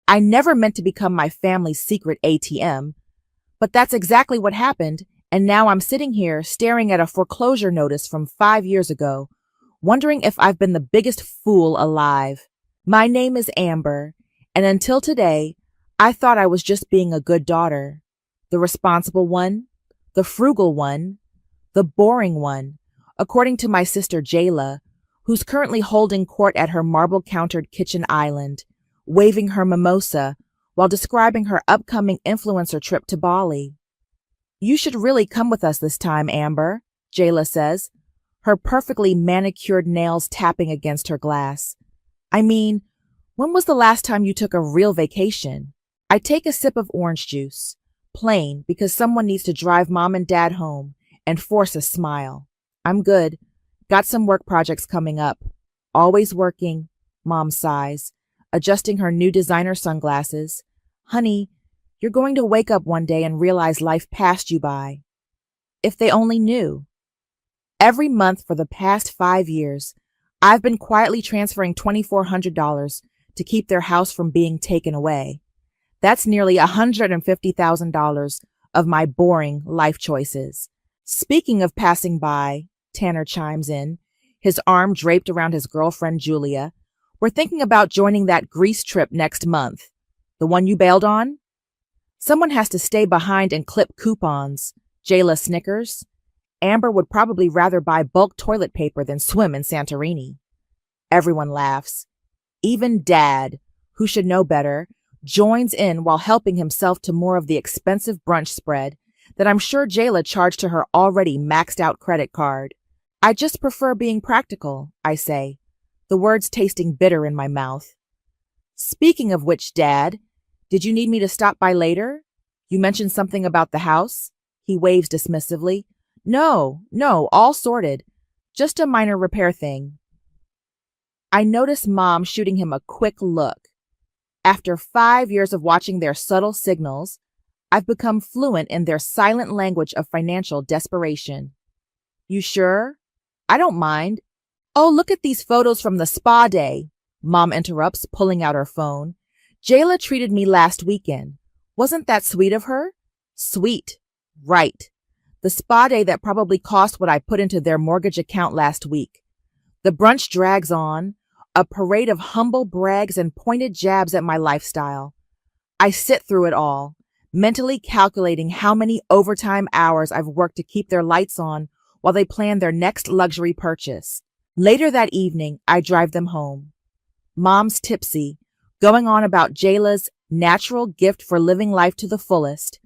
I never meant to become my family's secret ATM, but that's exactly what happened, and now I'm sitting here staring at a foreclosure notice from 5 years ago, wondering if I've been the biggest fool alive. My name is Amber, and until today, I thought I was just being a good daughter. The responsible one, the frugal one, the boring one, according to my sister Jayla, who's currently holding court at her marble-countered kitchen island, waving her mimosa while describing her upcoming influencer trip to Bali. You should really come with us this time, Amber, Jayla says, her perfectly manicured nails tapping against her glass. I mean, when was the last time you took a real vacation? I take a sip of orange juice, plain because someone needs to drive mom and dad home, and force a smile. I'm good. Got some work projects coming up. Always working, Mom sighs, adjusting her new designer sunglasses. Honey, you're going to wake up one day and realize life passed you by. If they only knew. Every month for the past 5 years, I've been quietly transferring $2,400 to keep their house from being taken away. That's nearly $150,000 of my boring life choices. Speaking of passing by, Tanner chimes in, his arm draped around his girlfriend Julia. We're thinking about joining that Greece trip next month. The one you bailed on? Someone has to stay behind and clip coupons. Jayla snickers. Amber would probably rather buy bulk toilet paper than swim in Santorini. Everyone laughs. Even Dad, who should know better, joins in while helping himself to more of the expensive brunch spread that I'm sure Jayla charged to her already maxed out credit card. I just prefer being practical, I say, the words tasting bitter in my mouth. Speaking of which, Dad, did you need me to stop by later? You mentioned something about the house? He waves dismissively. No, all sorted. Just a minor repair thing. I notice Mom shooting him a quick look. After 5 years of watching their subtle signals, I've become fluent in their silent language of financial desperation. You sure? I don't mind. Oh, look at these photos from the spa day, Mom interrupts, pulling out her phone. Jayla treated me last weekend. Wasn't that sweet of her? Sweet. Right. The spa day that probably cost what I put into their mortgage account last week. The brunch drags on, a parade of humble brags and pointed jabs at my lifestyle. I sit through it all, mentally calculating how many overtime hours I've worked to keep their lights on while they plan their next luxury purchase. Later that evening, I drive them home. Mom's tipsy, going on about Jayla's natural gift for living life to the fullest.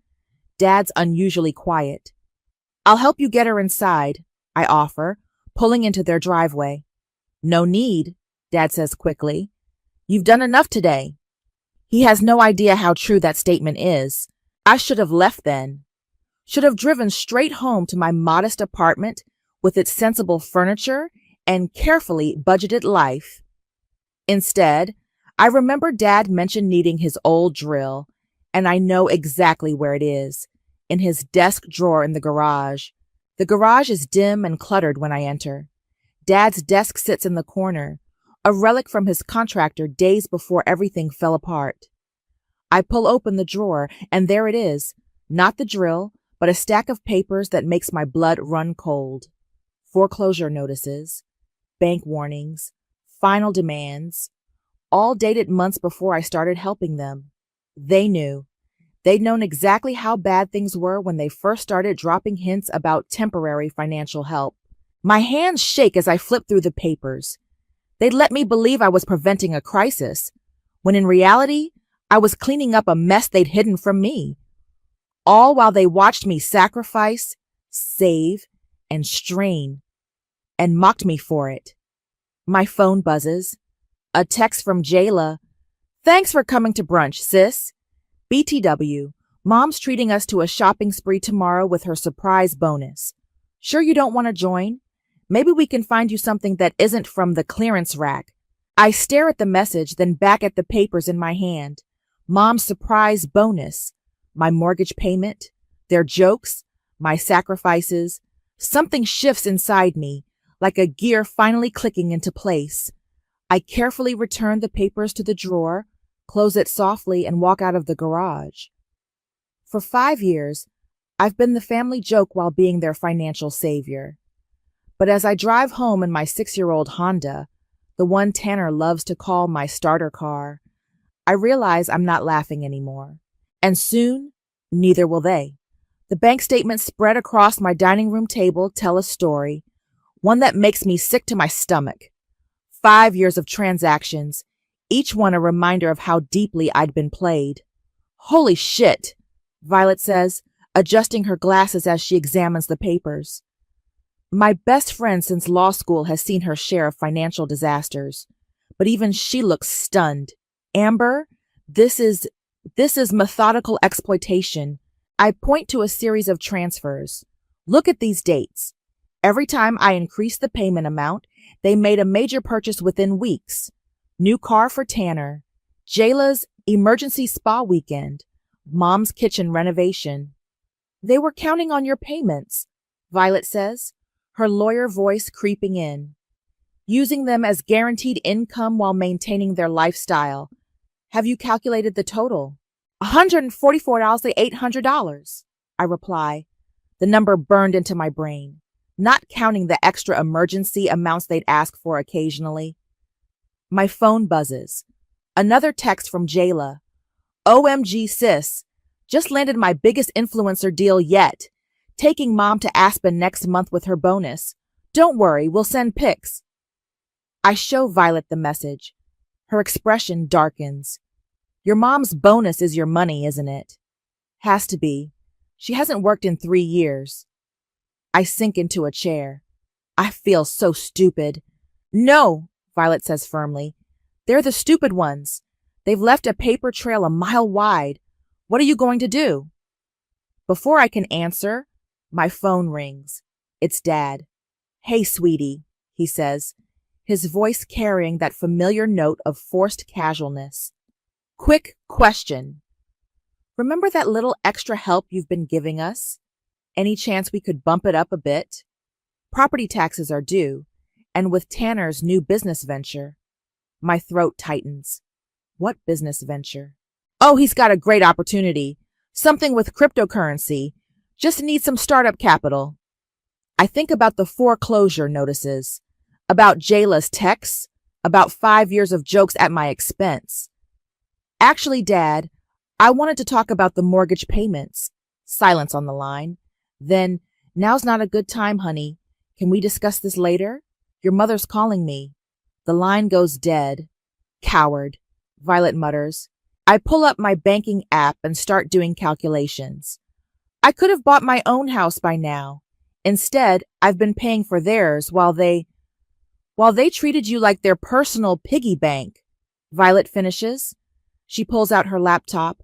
Dad's unusually quiet. I'll help you get her inside, I offer, pulling into their driveway. No need, Dad says quickly. You've done enough today. He has no idea how true that statement is. I should have left then. Should have driven straight home to my modest apartment with its sensible furniture and carefully budgeted life. Instead, I remember Dad mentioned needing his old drill, and I know exactly where it is, in his desk drawer in the garage. The garage is dim and cluttered when I enter. Dad's desk sits in the corner, a relic from his contractor days before everything fell apart. I pull open the drawer, and there it is, not the drill, but a stack of papers that makes my blood run cold. Foreclosure notices, bank warnings, final demands, all dated months before I started helping them. They knew. They'd known exactly how bad things were when they first started dropping hints about temporary financial help. My hands shake as I flip through the papers. They'd let me believe I was preventing a crisis, when in reality, I was cleaning up a mess they'd hidden from me. All while they watched me sacrifice, save, and strain, and mocked me for it. My phone buzzes. A text from Jayla. Thanks for coming to brunch, sis. BTW, Mom's treating us to a shopping spree tomorrow with her surprise bonus. Sure you don't want to join? Maybe we can find you something that isn't from the clearance rack. I stare at the message, then back at the papers in my hand. Mom's surprise bonus. My mortgage payment. Their jokes. My sacrifices. Something shifts inside me, like a gear finally clicking into place. I carefully return the papers to the drawer, close it softly, and walk out of the garage. For 5 years, I've been the family joke while being their financial savior. But as I drive home in my 6-year-old Honda, the one Tanner loves to call my starter car, I realize I'm not laughing anymore. And soon, neither will they. The bank statements spread across my dining room table tell a story, one that makes me sick to my stomach. 5 years of transactions, each one a reminder of how deeply I'd been played. Holy shit, Violet says, adjusting her glasses as she examines the papers. My best friend since law school has seen her share of financial disasters, but even she looks stunned. Amber, this is methodical exploitation. I point to a series of transfers. Look at these dates. Every time I increased the payment amount, they made a major purchase within weeks. New car for Tanner, Jayla's emergency spa weekend, Mom's kitchen renovation. They were counting on your payments, Violet says, her lawyer voice creeping in. Using them as guaranteed income while maintaining their lifestyle. Have you calculated the total? $144,800, I reply, the number burned into my brain, not counting the extra emergency amounts they'd ask for occasionally. My phone buzzes. Another text from Jayla. OMG sis, just landed my biggest influencer deal yet. Taking Mom to Aspen next month with her bonus. Don't worry, we'll send pics. I show Violet the message. Her expression darkens. Your mom's bonus is your money, isn't it? Has to be. She hasn't worked in 3 years. I sink into a chair. I feel so stupid. No, Violet says firmly. They're the stupid ones. They've left a paper trail a mile wide. What are you going to do? Before I can answer, my phone rings. It's Dad. Hey, sweetie, he says, his voice carrying that familiar note of forced casualness. Quick question. Remember that little extra help you've been giving us? Any chance we could bump it up a bit? Property taxes are due, and with Tanner's new business venture. My throat tightens. What business venture? Oh, he's got a great opportunity. Something with cryptocurrency. Just needs some startup capital. I think about the foreclosure notices, about Jayla's texts, about 5 years of jokes at my expense. Actually, Dad, I wanted to talk about the mortgage payments. Silence on the line. Then, now's not a good time, honey. Can we discuss this later? Your mother's calling me. The line goes dead. Coward, Violet mutters. I pull up my banking app and start doing calculations. I could have bought my own house by now. Instead, I've been paying for theirs while they treated you like their personal piggy bank. Violet finishes. She pulls out her laptop.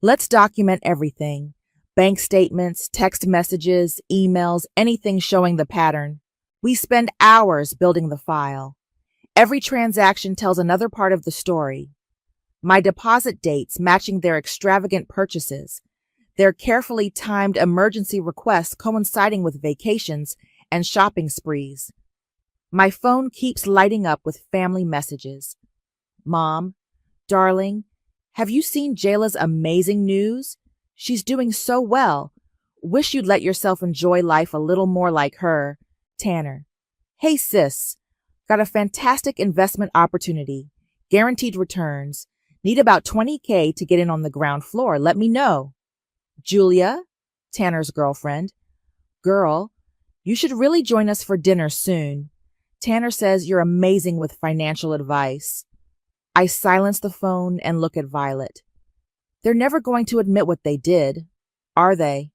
Let's document everything. Bank statements, text messages, emails, anything showing the pattern. We spend hours building the file. Every transaction tells another part of the story. My deposit dates matching their extravagant purchases. Their carefully timed emergency requests coinciding with vacations and shopping sprees. My phone keeps lighting up with family messages. Mom, darling, have you seen Jayla's amazing news? She's doing so well. Wish you'd let yourself enjoy life a little more like her. Tanner. Hey sis, got a fantastic investment opportunity. Guaranteed returns. Need about $20,000 to get in on the ground floor. Let me know. Julia, Tanner's girlfriend. Girl, you should really join us for dinner soon. Tanner says you're amazing with financial advice. I silence the phone and look at Violet. They're never going to admit what they did, are they?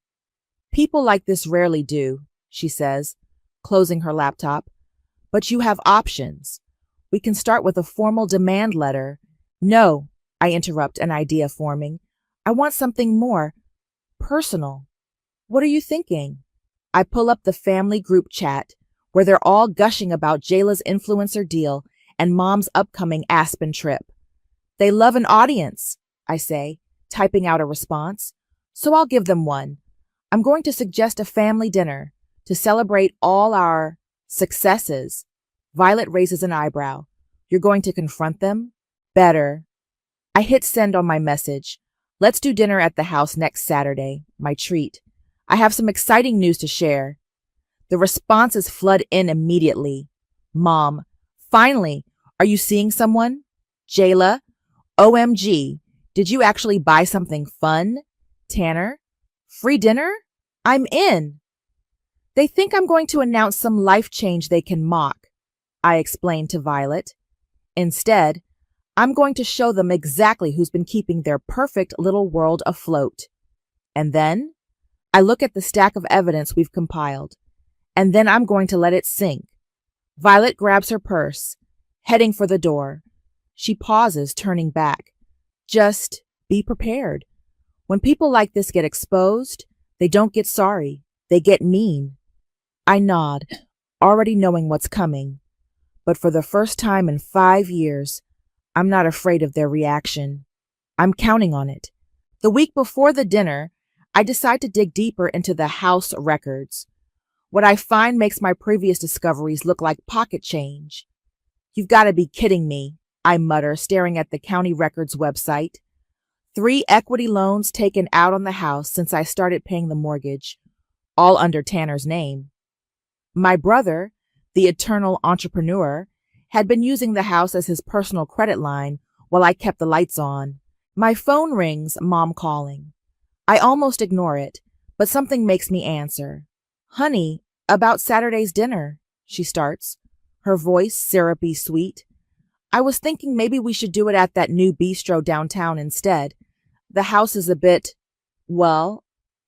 People like this rarely do, she says, closing her laptop. But you have options. We can start with a formal demand letter. No, I interrupt, an idea forming. I want something more personal. What are you thinking? I pull up the family group chat where they're all gushing about Jayla's influencer deal and Mom's upcoming Aspen trip. They love an audience, I say, typing out a response. So I'll give them one. I'm going to suggest a family dinner to celebrate all our successes. Violet raises an eyebrow. You're going to confront them? Better. I hit send on my message. Let's do dinner at the house next Saturday, my treat. I have some exciting news to share. The responses flood in immediately. Mom, finally, are you seeing someone? Jayla, OMG, did you actually buy something fun? Tanner, free dinner? I'm in. They think I'm going to announce some life change they can mock, I explained to Violet. Instead, I'm going to show them exactly who's been keeping their perfect little world afloat. And then I look at the stack of evidence we've compiled, and then I'm going to let it sink. Violet grabs her purse, heading for the door. She pauses, turning back. Just be prepared. When people like this get exposed, they don't get sorry. They get mean. I nod, already knowing what's coming. But for the first time in 5 years, I'm not afraid of their reaction. I'm counting on it. The week before the dinner, I decide to dig deeper into the house records. What I find makes my previous discoveries look like pocket change. You've got to be kidding me, I mutter, staring at the county records website. 3 equity loans taken out on the house since I started paying the mortgage, all under Tanner's name. My brother, the eternal entrepreneur, had been using the house as his personal credit line while I kept the lights on. My phone rings, Mom calling. I almost ignore it, but something makes me answer. Honey, about Saturday's dinner, she starts, her voice syrupy sweet. I was thinking maybe we should do it at that new bistro downtown instead. The house is a bit, well,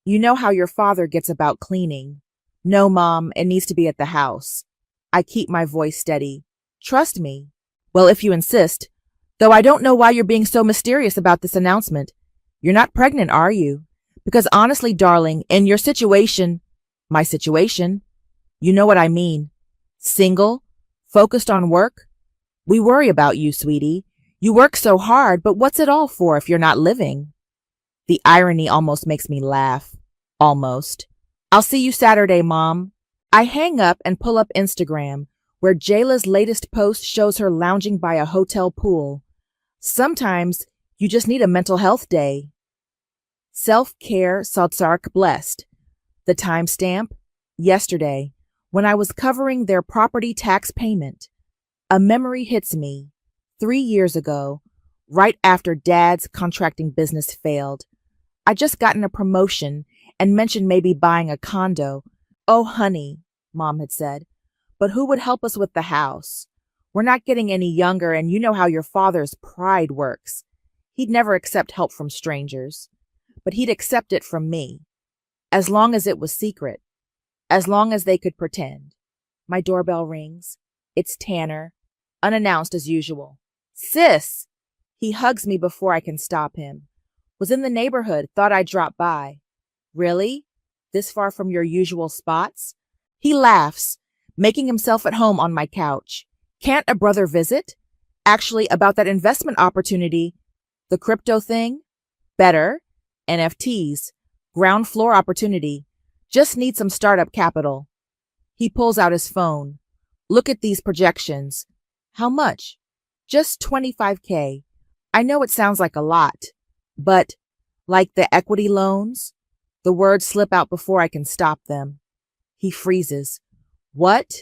you know how your father gets about cleaning. No, Mom, it needs to be at the house. I keep my voice steady. Trust me. Well, if you insist. Though I don't know why you're being so mysterious about this announcement. You're not pregnant, are you? Because honestly, darling, in your situation, my situation, you know what I mean. Single, focused on work. We worry about you, sweetie. You work so hard, but what's it all for if you're not living? The irony almost makes me laugh. Almost. I'll see you Saturday, Mom. I hang up and pull up Instagram, where Jayla's latest post shows her lounging by a hotel pool. Sometimes you just need a mental health day. Self-care Salzark blessed. The timestamp? Yesterday, when I was covering their property tax payment. A memory hits me. 3 years ago, right after Dad's contracting business failed. I'd just gotten a promotion and mentioned maybe buying a condo. Oh, honey, Mom had said, but who would help us with the house? We're not getting any younger, and you know how your father's pride works. He'd never accept help from strangers, but he'd accept it from me, as long as it was secret, as long as they could pretend. My doorbell rings. It's Tanner, unannounced as usual. Sis! He hugs me before I can stop him. Was in the neighborhood, thought I'd drop by. Really? This far from your usual spots? He laughs, making himself at home on my couch. Can't a brother visit? Actually, about that investment opportunity. The crypto thing? Better. NFTs. Ground floor opportunity. Just need some startup capital. He pulls out his phone. Look at these projections. How much? Just $25K. I know it sounds like a lot, but like the equity loans? The words slip out before I can stop them. He freezes. What?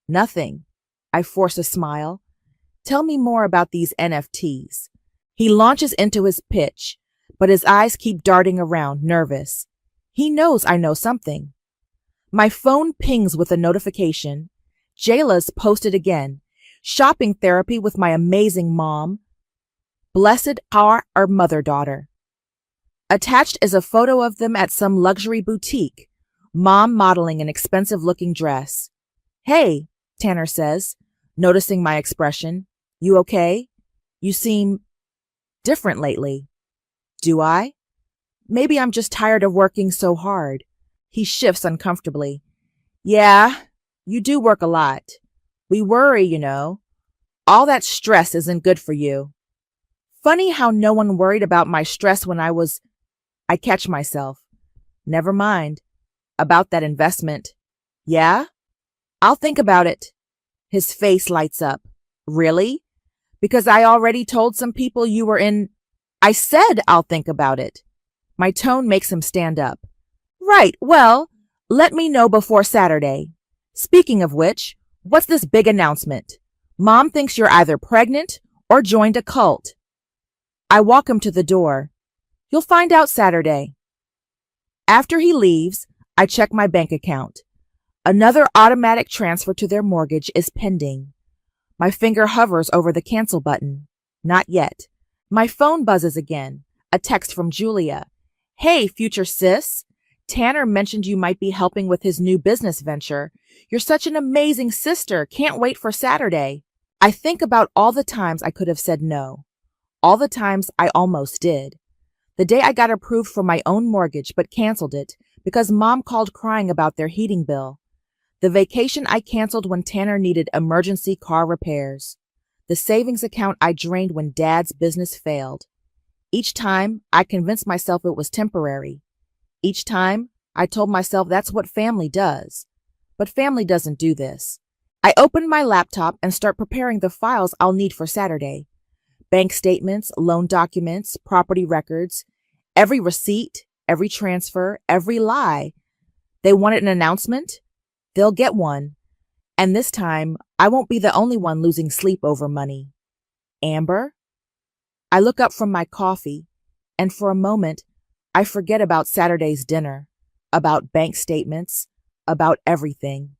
Nothing. I force a smile. Tell me more about these NFTs. He launches into his pitch, but his eyes keep darting around, nervous. He knows I know something. My phone pings with a notification. Jayla's posted again. Shopping therapy with my amazing mom. Blessed are our mother-daughter. Attached is a photo of them at some luxury boutique, Mom modeling an expensive-looking dress. Hey, Tanner says, noticing my expression. You okay? You seem different lately. Do I? Maybe I'm just tired of working so hard. He shifts uncomfortably. Yeah, you do work a lot. We worry, you know. All that stress isn't good for you. Funny how no one worried about my stress when I catch myself. Never mind. About that investment. Yeah? I'll think about it. His face lights up. Really? Because I already told some people you were in I said I'll think about it. My tone makes him stand up. Right, well, let me know before Saturday. Speaking of which, what's this big announcement? Mom thinks you're either pregnant or joined a cult. I walk him to the door. You'll find out Saturday. After he leaves, I check my bank account. Another automatic transfer to their mortgage is pending. My finger hovers over the cancel button. Not yet. My phone buzzes again. A text from Julia. Hey, future sis. Tanner mentioned you might be helping with his new business venture. You're such an amazing sister. Can't wait for Saturday. I think about all the times I could have said no. All the times I almost did. The day I got approved for my own mortgage but canceled it because Mom called crying about their heating bill. The vacation I canceled when Tanner needed emergency car repairs. The savings account I drained when Dad's business failed. Each time, I convinced myself it was temporary. Each time, I told myself that's what family does. But family doesn't do this. I open my laptop and start preparing the files I'll need for Saturday. Bank statements, loan documents, property records, every receipt, every transfer, every lie. They wanted an announcement? They'll get one. And this time, I won't be the only one losing sleep over money. Amber? I look up from my coffee, and for a moment, I forget about Saturday's dinner, about bank statements, about everything.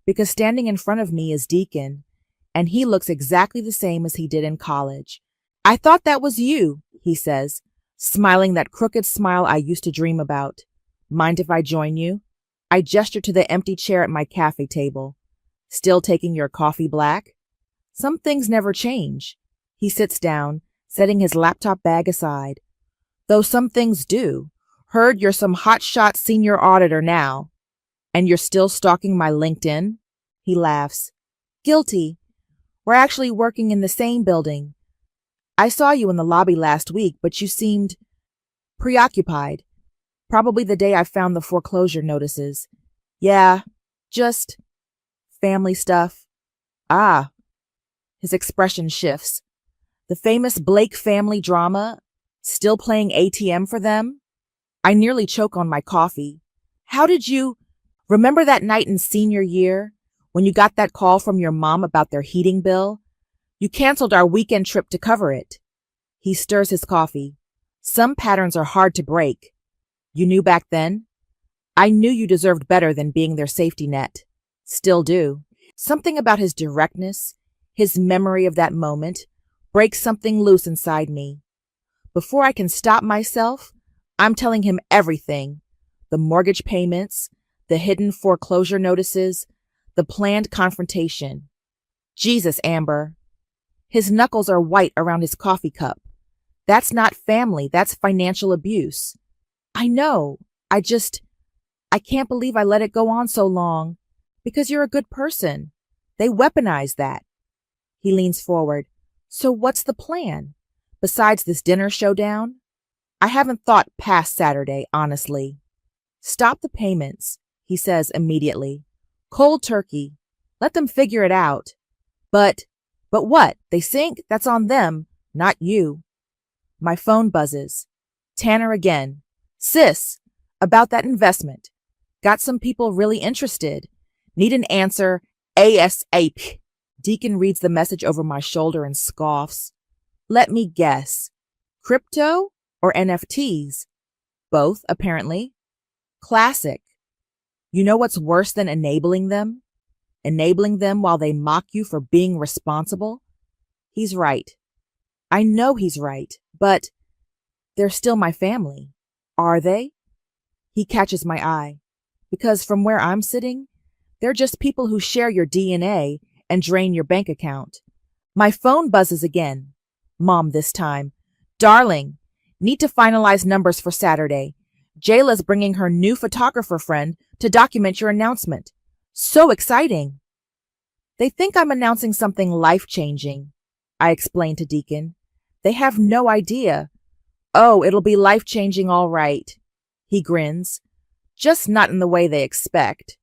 Because standing in front of me is Deacon, and he looks exactly the same as he did in college. I thought that was you, he says, smiling that crooked smile I used to dream about. Mind if I join you? I gesture to the empty chair at my cafe table. Still taking your coffee black? Some things never change. He sits down, setting his laptop bag aside. Though some things do. Heard you're some hotshot senior auditor now. And you're still stalking my LinkedIn? He laughs. Guilty. We're actually working in the same building. I saw you in the lobby last week, but you seemed preoccupied. Probably the day I found the foreclosure notices. Yeah, just family stuff. Ah. His expression shifts. The famous Blake family drama, still playing ATM for them? I nearly choke on my coffee. How did you remember that night in senior year when you got that call from your mom about their heating bill? You canceled our weekend trip to cover it. He stirs his coffee. Some patterns are hard to break. You knew back then? I knew you deserved better than being their safety net. Still do. Something about his directness, his memory of that moment, breaks something loose inside me. Before I can stop myself, I'm telling him everything. The mortgage payments, the hidden foreclosure notices, the planned confrontation. Jesus, Amber. His knuckles are white around his coffee cup. That's not family, that's financial abuse. I know. I can't believe I let it go on so long. Because you're a good person. They weaponize that. He leans forward. So what's the plan? Besides this dinner showdown? I haven't thought past Saturday, honestly. Stop the payments, he says immediately. Cold turkey. Let them figure it out. But what? They sink? That's on them, not you. My phone buzzes. Tanner again. Sis, about that investment. Got some people really interested. Need an answer ASAP. Deacon reads the message over my shoulder and scoffs. Let me guess. Crypto or NFTs? Both, apparently. Classic. You know what's worse than enabling them? Enabling them while they mock you for being responsible? He's right. I know he's right, but they're still my family. Are they? He catches my eye. Because from where I'm sitting, they're just people who share your DNA and drain your bank account. My phone buzzes again. Mom this time. Darling, need to finalize numbers for Saturday. Jayla's bringing her new photographer friend to document your announcement. So exciting. They think I'm announcing something life-changing, I explain to Deacon. They have no idea. Oh, it'll be life-changing all right. He grins. Just not in the way they expect.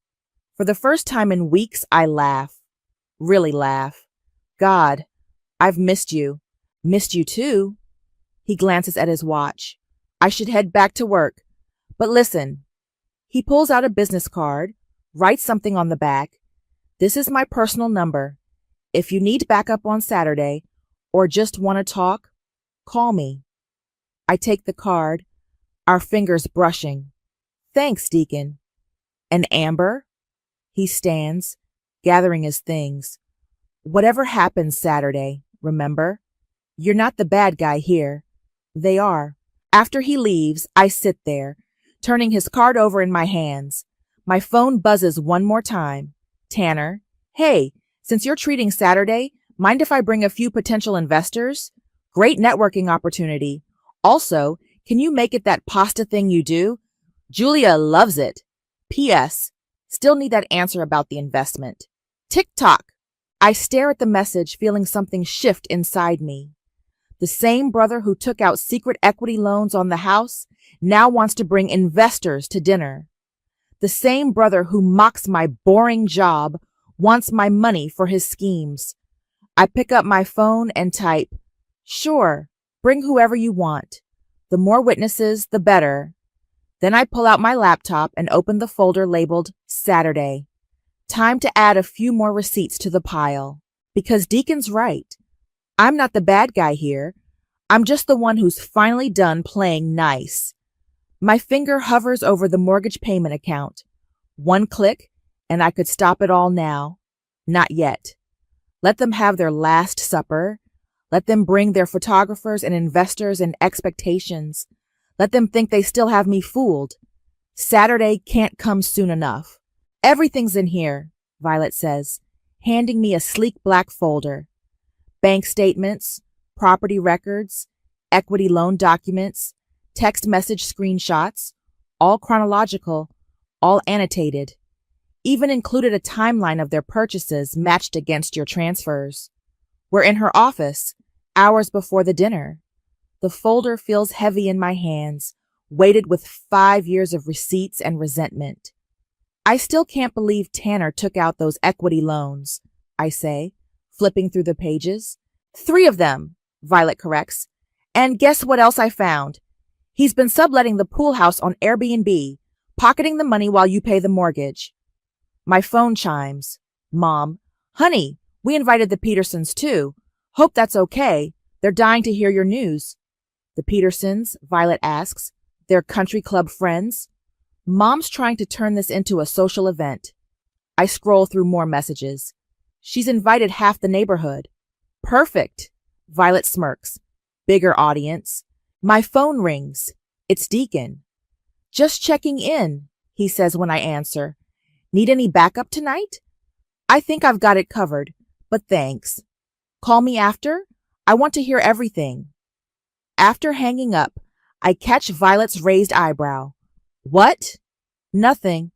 For the first time in weeks, I laugh. Really laugh. God, I've missed you. Missed you too. He glances at his watch. I should head back to work. But listen. He pulls out a business card, writes something on the back. This is my personal number. If you need backup on Saturday or just want to talk, call me. I take the card, our fingers brushing. Thanks, Deacon. And Amber? He stands, gathering his things. Whatever happens Saturday, remember? You're not the bad guy here. They are. After he leaves, I sit there, turning his card over in my hands. My phone buzzes one more time. Tanner, hey, since you're treating Saturday, mind if I bring a few potential investors? Great networking opportunity. Also, can you make it that pasta thing you do? Julia loves it. P.S. Still need that answer about the investment. Tick-tock. I stare at the message, feeling something shift inside me. The same brother who took out secret equity loans on the house now wants to bring investors to dinner. The same brother who mocks my boring job wants my money for his schemes. I pick up my phone and type, "Sure, bring whoever you want. The more witnesses, the better." Then I pull out my laptop and open the folder labeled Saturday. Time to add a few more receipts to the pile. Because Deacon's right. I'm not the bad guy here. I'm just the one who's finally done playing nice. My finger hovers over the mortgage payment account. One click, and I could stop it all now. Not yet. Let them have their last supper. Let them bring their photographers and investors and expectations. Let them think they still have me fooled. Saturday can't come soon enough. Everything's in here, Violet says, handing me a sleek black folder. Bank statements, property records, equity loan documents, text message screenshots, all chronological, all annotated. Even included a timeline of their purchases matched against your transfers. We're in her office, hours before the dinner. The folder feels heavy in my hands, weighted with 5 years of receipts and resentment. I still can't believe Tanner took out those equity loans, I say, flipping through the pages. 3 of them, Violet corrects. And guess what else I found? He's been subletting the pool house on Airbnb, pocketing the money while you pay the mortgage. My phone chimes. Mom, honey, we invited the Petersons too. Hope that's okay. They're dying to hear your news. The Petersons, Violet asks, they're country club friends? Mom's trying to turn this into a social event. I scroll through more messages. She's invited half the neighborhood. Perfect. Violet smirks. Bigger audience. My phone rings. It's Deacon. Just checking in, he says when I answer. Need any backup tonight? I think I've got it covered, but thanks. Call me after? I want to hear everything. After hanging up, I catch Violet's raised eyebrow. What? Nothing.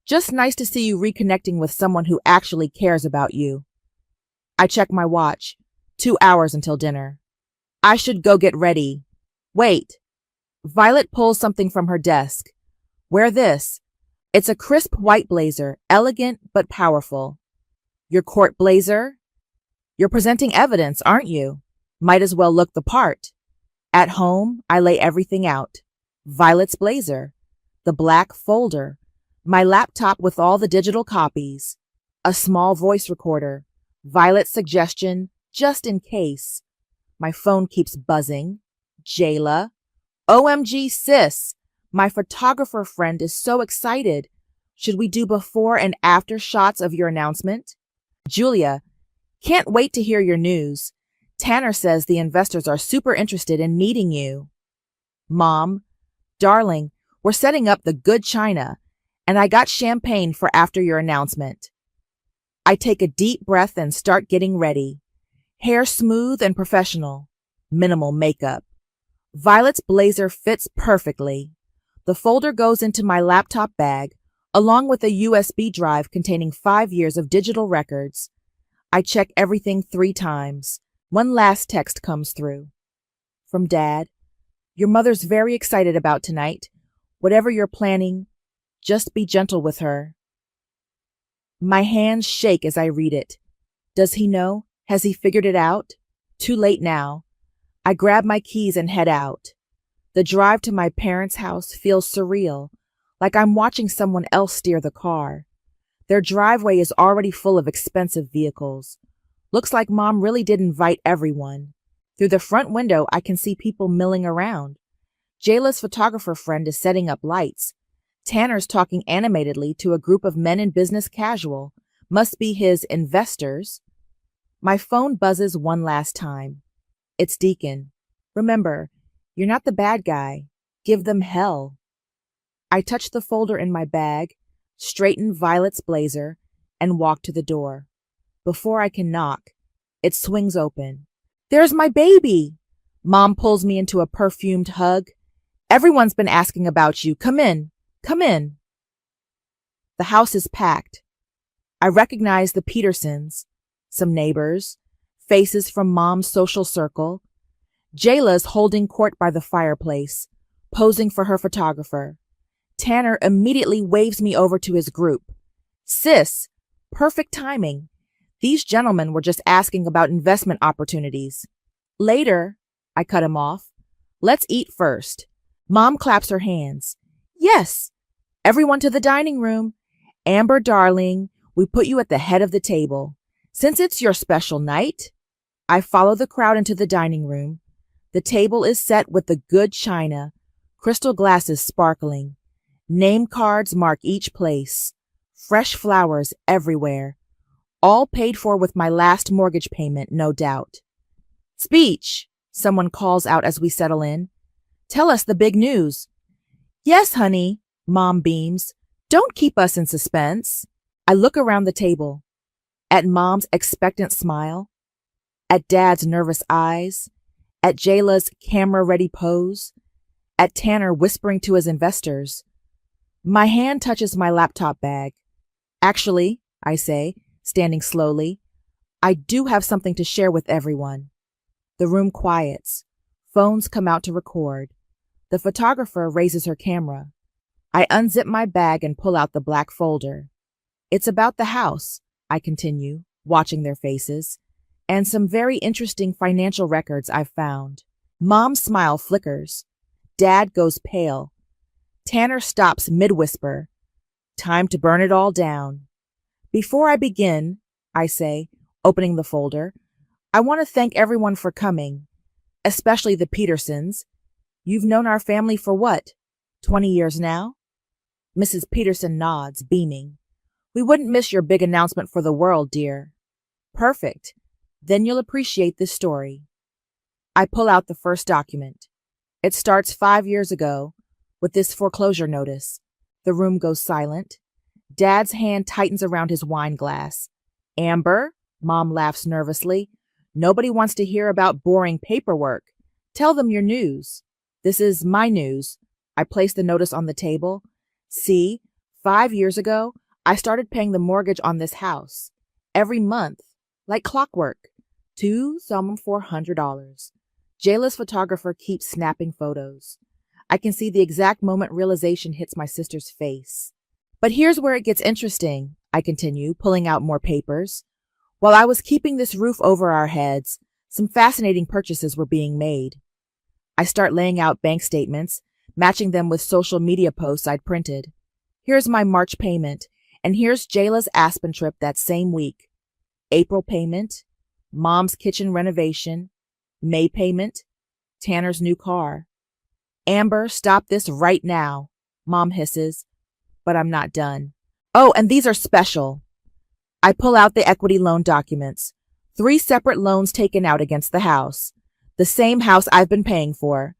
Just nice to see you reconnecting with someone who actually cares about you. I check my watch. 2 hours until dinner. I should go get ready. Wait. Violet pulls something from her desk. Wear this. It's a crisp white blazer, elegant but powerful. Your court blazer? You're presenting evidence, aren't you? Might as well look the part. At home, I lay everything out. Violet's blazer, the black folder, my laptop with all the digital copies, a small voice recorder, Violet's suggestion, just in case. My phone keeps buzzing. Jayla. OMG, sis. My photographer friend is so excited. Should we do before and after shots of your announcement? Julia. Can't wait to hear your news. Tanner says the investors are super interested in meeting you. Mom. Darling, we're setting up the good china, and I got champagne for after your announcement. I take a deep breath and start getting ready. Hair smooth and professional. Minimal makeup. Violet's blazer fits perfectly. The folder goes into my laptop bag, along with a USB drive containing 5 years of digital records. I check everything 3 times. One last text comes through. From Dad. Your mother's very excited about tonight. Whatever you're planning, just be gentle with her. My hands shake as I read it. Does he know? Has he figured it out? Too late now. I grab my keys and head out. The drive to my parents' house feels surreal, like I'm watching someone else steer the car. Their driveway is already full of expensive vehicles. Looks like Mom really did invite everyone. Through the front window, I can see people milling around. Jayla's photographer friend is setting up lights. Tanner's talking animatedly to a group of men in business casual. Must be his investors. My phone buzzes one last time. It's Deacon. Remember, you're not the bad guy. Give them hell. I touch the folder in my bag, straighten Violet's blazer, and walk to the door. Before I can knock, it swings open. There's my baby! Mom pulls me into a perfumed hug. Everyone's been asking about you. Come in. Come in. The house is packed. I recognize the Petersons, some neighbors, faces from Mom's social circle. Jayla's holding court by the fireplace, posing for her photographer. Tanner immediately waves me over to his group. Sis, perfect timing. These gentlemen were just asking about investment opportunities. Later, I cut him off. Let's eat first. Mom claps her hands. Yes, everyone to the dining room. Amber, darling, we put you at the head of the table. Since it's your special night, I follow the crowd into the dining room. The table is set with the good china, crystal glasses sparkling. Name cards mark each place. Fresh flowers everywhere. All paid for with my last mortgage payment, no doubt. Speech, someone calls out as we settle in. Tell us the big news. Yes, honey, Mom beams. Don't keep us in suspense. I look around the table. At Mom's expectant smile. At Dad's nervous eyes. At Jayla's camera-ready pose. At Tanner whispering to his investors. My hand touches my laptop bag. Actually, I say, standing slowly, I do have something to share with everyone. The room quiets. Phones come out to record. The photographer raises her camera. I unzip my bag and pull out the black folder. It's about the house, I continue, watching their faces, and some very interesting financial records I've found. Mom's smile flickers. Dad goes pale. Tanner stops mid-whisper. Time to burn it all down. Before I begin, I say, opening the folder, I want to thank everyone for coming, especially the Petersons. You've known our family for what, 20 years now? Mrs. Peterson nods, beaming. We wouldn't miss your big announcement for the world, dear. Perfect. Then you'll appreciate this story. I pull out the first document. It starts 5 years ago with this foreclosure notice. The room goes silent. Dad's hand tightens around his wine glass. Amber, Mom laughs nervously. Nobody wants to hear about boring paperwork. Tell them your news. This is my news. I place the notice on the table. See, 5 years ago, I started paying the mortgage on this house. Every month, like clockwork. $2,400. Jayla's photographer keeps snapping photos. I can see the exact moment realization hits my sister's face. But here's where it gets interesting, I continue, pulling out more papers. While I was keeping this roof over our heads, some fascinating purchases were being made. I start laying out bank statements, matching them with social media posts I'd printed. Here's my March payment, and here's Jayla's Aspen trip that same week. April payment, Mom's kitchen renovation, May payment, Tanner's new car. Amber, stop this right now, Mom hisses, but I'm not done. Oh, and these are special. I pull out the equity loan documents. 3 separate loans taken out against the house. The same house I've been paying for.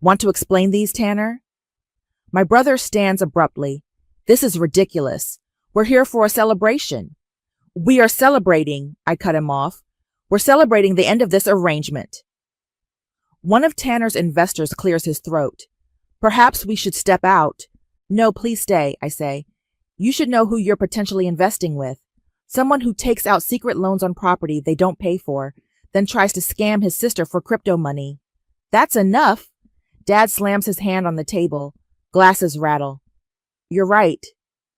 Want to explain these, Tanner? My brother stands abruptly. This is ridiculous. We're here for a celebration. We are celebrating, I cut him off. We're celebrating the end of this arrangement. One of Tanner's investors clears his throat. Perhaps we should step out. No, please stay, I say. You should know who you're potentially investing with. Someone who takes out secret loans on property they don't pay for, then tries to scam his sister for crypto money. That's enough. Dad slams his hand on the table. Glasses rattle. You're right.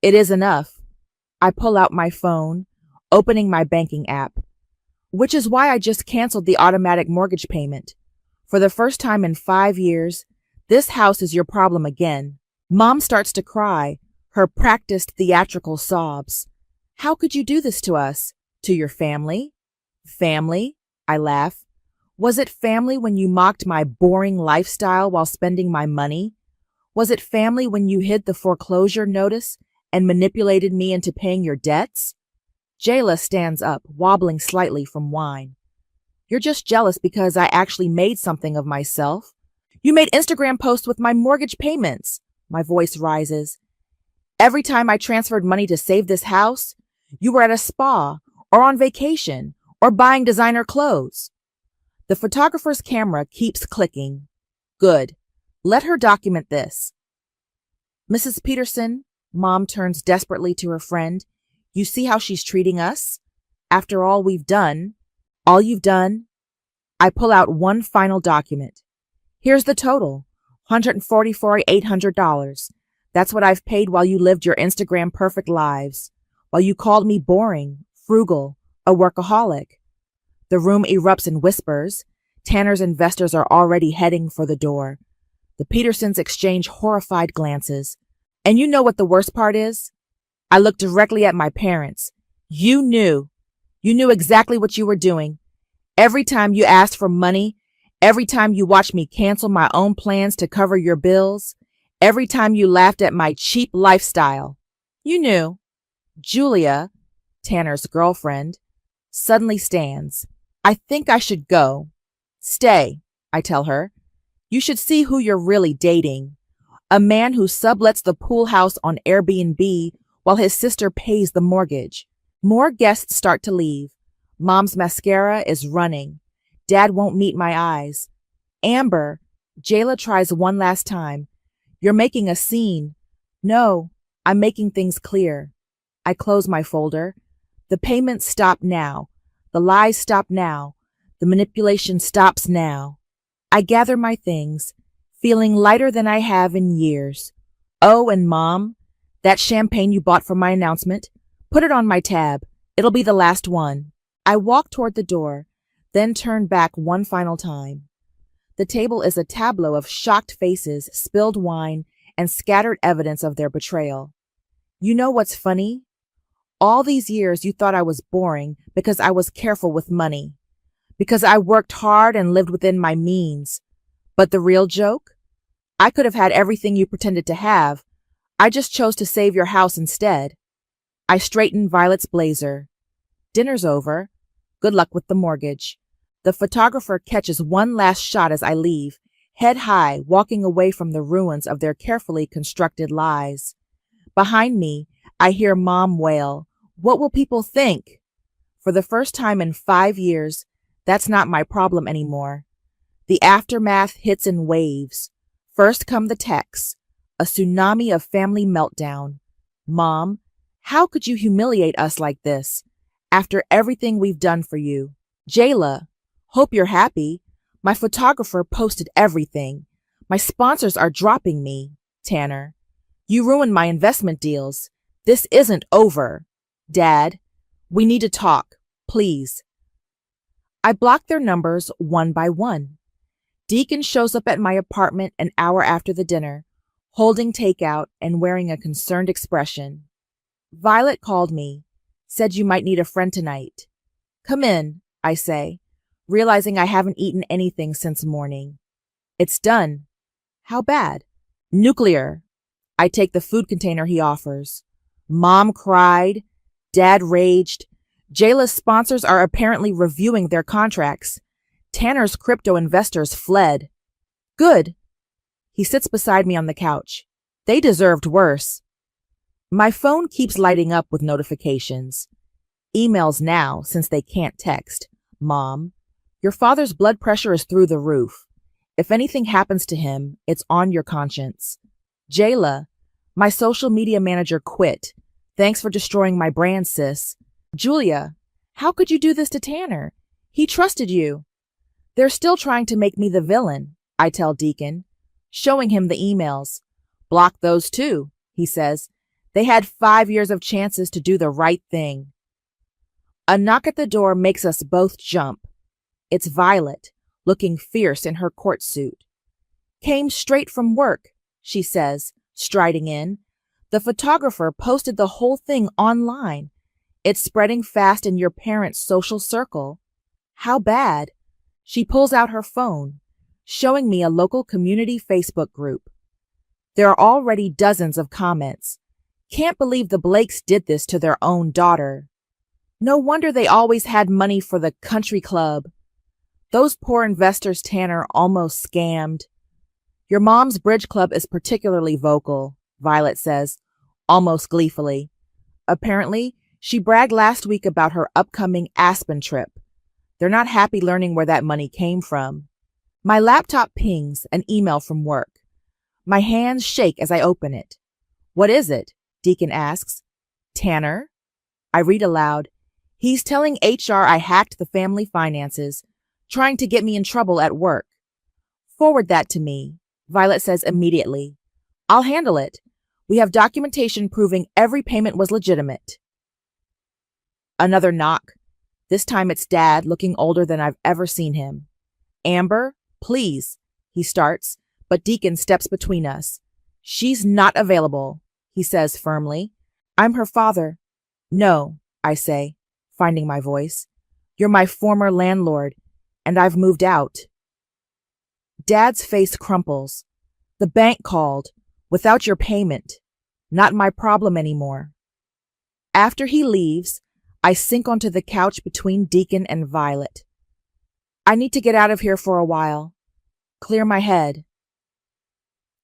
It is enough. I pull out my phone, opening my banking app, which is why I just canceled the automatic mortgage payment. For the first time in 5 years, this house is your problem again. Mom starts to cry, her practiced theatrical sobs. How could you do this to us? To your family? Family? I laugh. Was it family when you mocked my boring lifestyle while spending my money? Was it family when you hid the foreclosure notice and manipulated me into paying your debts? Jayla stands up, wobbling slightly from wine. You're just jealous because I actually made something of myself. You made Instagram posts with my mortgage payments. My voice rises. Every time I transferred money to save this house, you were at a spa or on vacation or buying designer clothes. The photographer's camera keeps clicking. Good. Let her document this. Mrs. Peterson, Mom turns desperately to her friend. You see how she's treating us? After all we've done, all you've done? I pull out one final document. Here's the total, $144,800. That's what I've paid while you lived your Instagram perfect lives, while you called me boring, frugal, a workaholic. The room erupts in whispers. Tanner's investors are already heading for the door. The Petersons exchange horrified glances. And you know what the worst part is? I look directly at my parents. You knew. You knew exactly what you were doing. Every time you asked for money, every time you watched me cancel my own plans to cover your bills, every time you laughed at my cheap lifestyle. You knew. Julia, Tanner's girlfriend, suddenly stands. I think I should go. Stay, I tell her. You should see who you're really dating. A man who sublets the pool house on Airbnb while his sister pays the mortgage. More guests start to leave. Mom's mascara is running. Dad won't meet my eyes. Amber, Jayla tries one last time. You're making a scene. No, I'm making things clear. I close my folder. The payments stop now. The lies stop now. The manipulation stops now. I gather my things, feeling lighter than I have in years. Oh, and Mom, that champagne you bought for my announcement, put it on my tab. It'll be the last one. I walk toward the door, then turn back one final time. The table is a tableau of shocked faces, spilled wine, and scattered evidence of their betrayal. You know what's funny? All these years you thought I was boring because I was careful with money, because I worked hard and lived within my means. But the real joke? I could have had everything you pretended to have. I just chose to save your house instead. I straighten Violet's blazer. Dinner's over. Good luck with the mortgage. The photographer catches one last shot as I leave, head high, walking away from the ruins of their carefully constructed lies. Behind me, I hear Mom wail, "What will people think?" For the first time in 5 years, that's not my problem anymore. The aftermath hits in waves. First come the texts, a tsunami of family meltdown. Mom, how could you humiliate us like this? After everything we've done for you. Jayla, hope you're happy. My photographer posted everything. My sponsors are dropping me. Tanner, you ruined my investment deals. This isn't over. Dad, we need to talk, please. I block their numbers one by one. Deacon shows up at my apartment an hour after the dinner, holding takeout and wearing a concerned expression. Violet called me, said you might need a friend tonight. Come in, I say, realizing I haven't eaten anything since morning. It's done. How bad? Nuclear. I take the food container he offers. Mom cried. Dad raged. Jayla's sponsors are apparently reviewing their contracts. Tanner's crypto investors fled. Good. He sits beside me on the couch. They deserved worse. My phone keeps lighting up with notifications. Emails now, since they can't text. Mom, your father's blood pressure is through the roof. If anything happens to him, it's on your conscience. Jayla, my social media manager quit. Thanks for destroying my brand, sis. Julia, how could you do this to Tanner? He trusted you. They're still trying to make me the villain, I tell Deacon, showing him the emails. Block those too, he says. They had 5 years of chances to do the right thing. A knock at the door makes us both jump. It's Violet, looking fierce in her court suit. Came straight from work, she says, striding in. The photographer posted the whole thing online. It's spreading fast in your parents' social circle. How bad? She pulls out her phone, showing me a local community Facebook group. There are already dozens of comments. Can't believe the Blakes did this to their own daughter. No wonder they always had money for the country club. Those poor investors Tanner almost scammed. Your mom's bridge club is particularly vocal, Violet says, almost gleefully. Apparently, she bragged last week about her upcoming Aspen trip. They're not happy learning where that money came from. My laptop pings an email from work. My hands shake as I open it. What is it? Deacon asks. Tanner? I read aloud. He's telling HR I hacked the family finances, trying to get me in trouble at work. Forward that to me, Violet says immediately. I'll handle it. We have documentation proving every payment was legitimate. Another knock. This time it's Dad, looking older than I've ever seen him. Amber, please, he starts, but Deacon steps between us. She's not available, he says firmly. I'm her father. No, I say, finding my voice. You're my former landlord, and I've moved out. Dad's face crumples. The bank called, without your payment. Not my problem anymore. After he leaves, I sink onto the couch between Deacon and Violet. I need to get out of here for a while. Clear my head.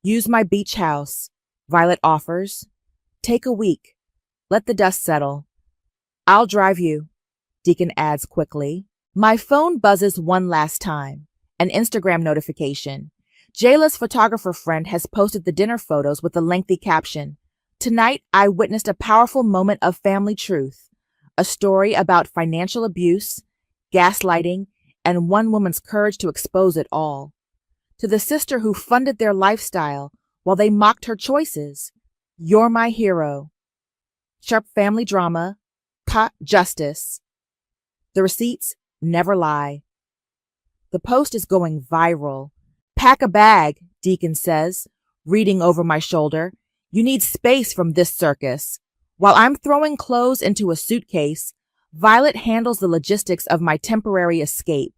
Use my beach house, Violet offers. Take a week. Let the dust settle. I'll drive you, Deacon adds quickly. My phone buzzes one last time. An Instagram notification. Jayla's photographer friend has posted the dinner photos with a lengthy caption. Tonight, I witnessed a powerful moment of family truth. A story about financial abuse, gaslighting, and one woman's courage to expose it all. To the sister who funded their lifestyle while they mocked her choices, you're my hero. Sharp family drama, justice. The receipts never lie. The post is going viral. Pack a bag, Deacon says, reading over my shoulder. You need space from this circus. While I'm throwing clothes into a suitcase, Violet handles the logistics of my temporary escape.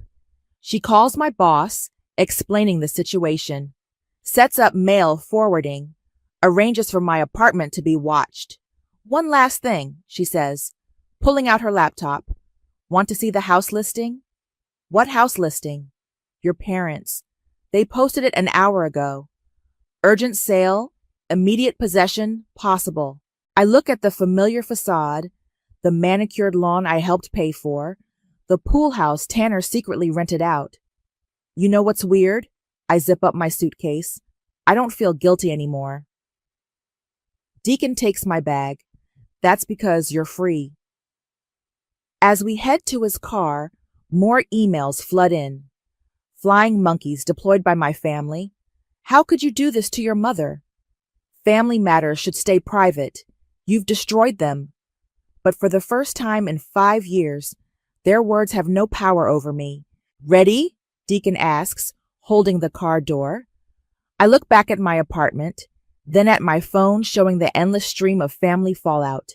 She calls my boss, explaining the situation, sets up mail forwarding, arranges for my apartment to be watched. One last thing, she says, pulling out her laptop. Want to see the house listing? What house listing? Your parents. They posted it an hour ago. Urgent sale, immediate possession, possible. I look at the familiar facade, the manicured lawn I helped pay for, the pool house Tanner secretly rented out. You know what's weird? I zip up my suitcase. I don't feel guilty anymore. Deacon takes my bag. That's because you're free. As we head to his car, more emails flood in. Flying monkeys deployed by my family. How could you do this to your mother? Family matters should stay private. You've destroyed them. But for the first time in 5 years, their words have no power over me. Ready? Deacon asks, holding the car door. I look back at my apartment, then at my phone showing the endless stream of family fallout.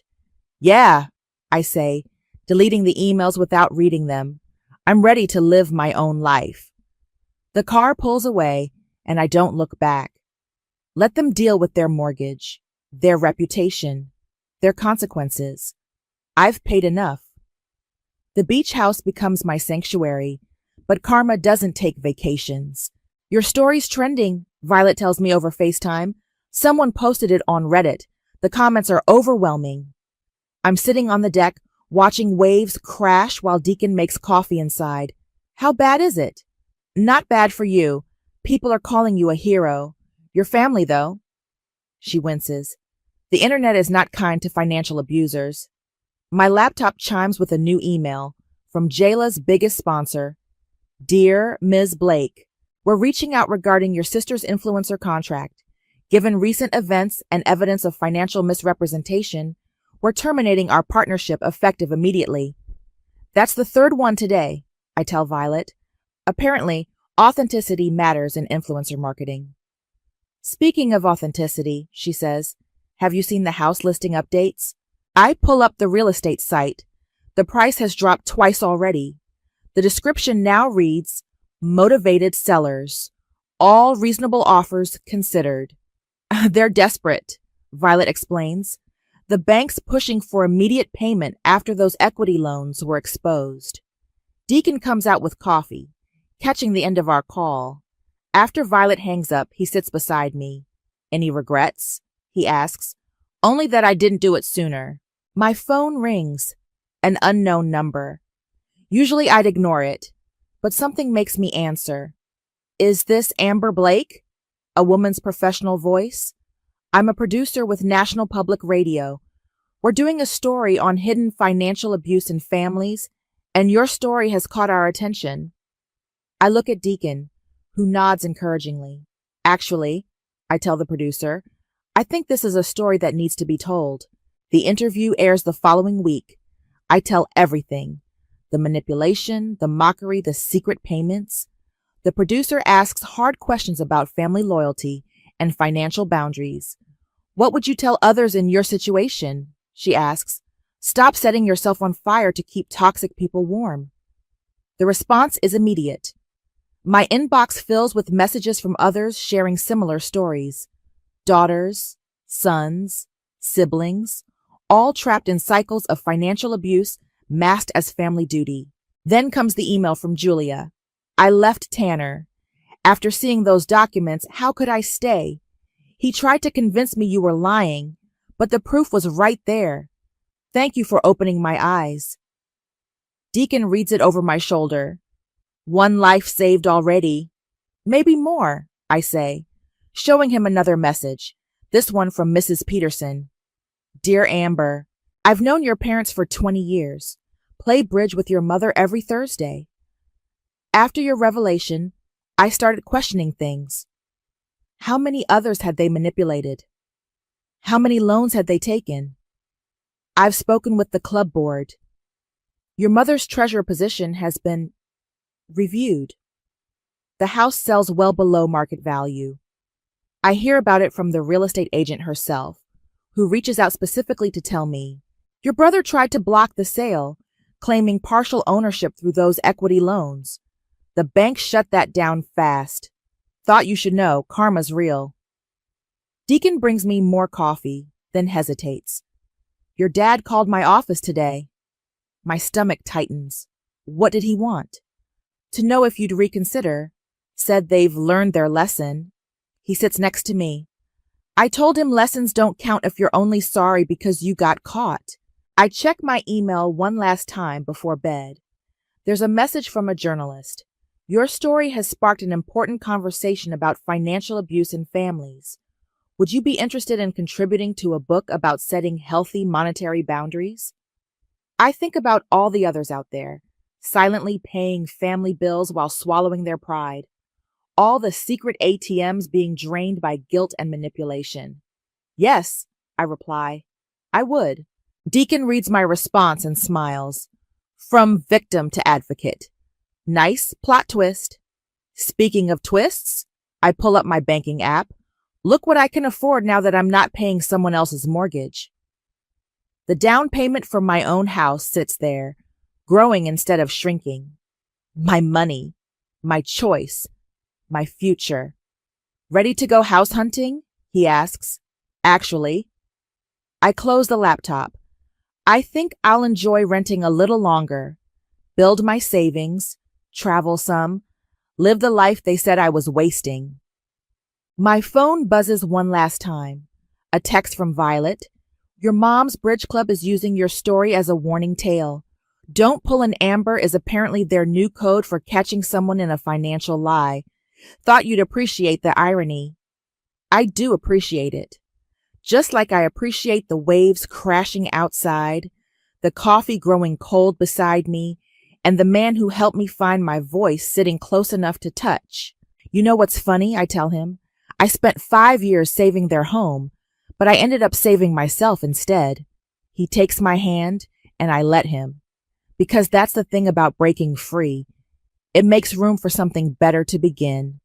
Yeah, I say, deleting the emails without reading them. I'm ready to live my own life. The car pulls away, and I don't look back. Let them deal with their mortgage, their reputation, their consequences. I've paid enough. The beach house becomes my sanctuary, but karma doesn't take vacations. Your story's trending, Violet tells me over FaceTime. Someone posted it on Reddit. The comments are overwhelming. I'm sitting on the deck, watching waves crash while Deacon makes coffee inside. How bad is it? Not bad for you. People are calling you a hero. Your family, though. She winces. The internet is not kind to financial abusers. My laptop chimes with a new email from Jayla's biggest sponsor. Dear Ms. Blake, we're reaching out regarding your sister's influencer contract. Given recent events and evidence of financial misrepresentation, we're terminating our partnership effective immediately. That's the third one today, I tell Violet. Apparently, Authenticity matters in influencer marketing. Speaking of authenticity, she says, have you seen the house listing updates? I pull up the real estate site. The price has dropped twice already. The description now reads, motivated sellers. All reasonable offers considered. They're desperate, Violet explains. The bank's pushing for immediate payment after those equity loans were exposed. Deacon comes out with coffee, catching the end of our call. After Violet hangs up, he sits beside me. Any regrets? He asks. Only that I didn't do it sooner. My phone rings. An unknown number. Usually I'd ignore it, but something makes me answer. Is this Amber Blake? A woman's professional voice. I'm a producer with National Public Radio. We're doing a story on hidden financial abuse in families, and your story has caught our attention. I look at Deacon, who nods encouragingly. Actually, I tell the producer, I think this is a story that needs to be told. The interview airs the following week. I tell everything. The manipulation, the mockery, the secret payments. The producer asks hard questions about family loyalty and financial boundaries. What would you tell others in your situation? She asks. Stop setting yourself on fire to keep toxic people warm. The response is immediate. My inbox fills with messages from others sharing similar stories. Daughters, sons, siblings, all trapped in cycles of financial abuse masked as family duty. Then comes the email from Julia. I left Tanner. After seeing those documents, how could I stay? He tried to convince me you were lying, but the proof was right there. Thank you for opening my eyes. Deacon reads it over my shoulder. One life saved already. Maybe more, I say, showing him another message, this one from Mrs. Peterson. Dear Amber, I've known your parents for 20 years. Play bridge with your mother every Thursday. After your revelation, I started questioning things. How many others had they manipulated? How many loans had they taken? I've spoken with the club board. Your mother's treasurer position has been reviewed. The house sells well below market value. I hear about it from the real estate agent herself, who reaches out specifically to tell me, your brother tried to block the sale, claiming partial ownership through those equity loans. The bank shut that down fast. Thought you should know, karma's real. Deacon brings me more coffee, then hesitates. Your dad called my office today. My stomach tightens. What did he want? To know if you'd reconsider. Said they've learned their lesson. He sits next to me. I told him lessons don't count if you're only sorry because you got caught. I check my email one last time before bed. There's a message from a journalist. Your story has sparked an important conversation about financial abuse in families. Would you be interested in contributing to a book about setting healthy monetary boundaries? I think about all the others out there, silently paying family bills while swallowing their pride. All the secret ATMs being drained by guilt and manipulation. Yes, I reply, I would. Deacon reads my response and smiles. From victim to advocate. Nice plot twist. Speaking of twists, I pull up my banking app. Look what I can afford now that I'm not paying someone else's mortgage. The down payment for my own house sits there, growing instead of shrinking. My money, my choice, my future. Ready to go house hunting? He asks. Actually, I close the laptop. I think I'll enjoy renting a little longer, build my savings, travel some, live the life they said I was wasting. My phone buzzes one last time. A text from Violet. Your mom's bridge club is using your story as a warning tale. Don't pull an Amber is apparently their new code for catching someone in a financial lie. Thought you'd appreciate the irony. I do appreciate it. Just like I appreciate the waves crashing outside, the coffee growing cold beside me, and the man who helped me find my voice sitting close enough to touch. You know what's funny, I tell him. I spent 5 years saving their home, but I ended up saving myself instead. He takes my hand, and I let him. Because that's the thing about breaking free. It makes room for something better to begin.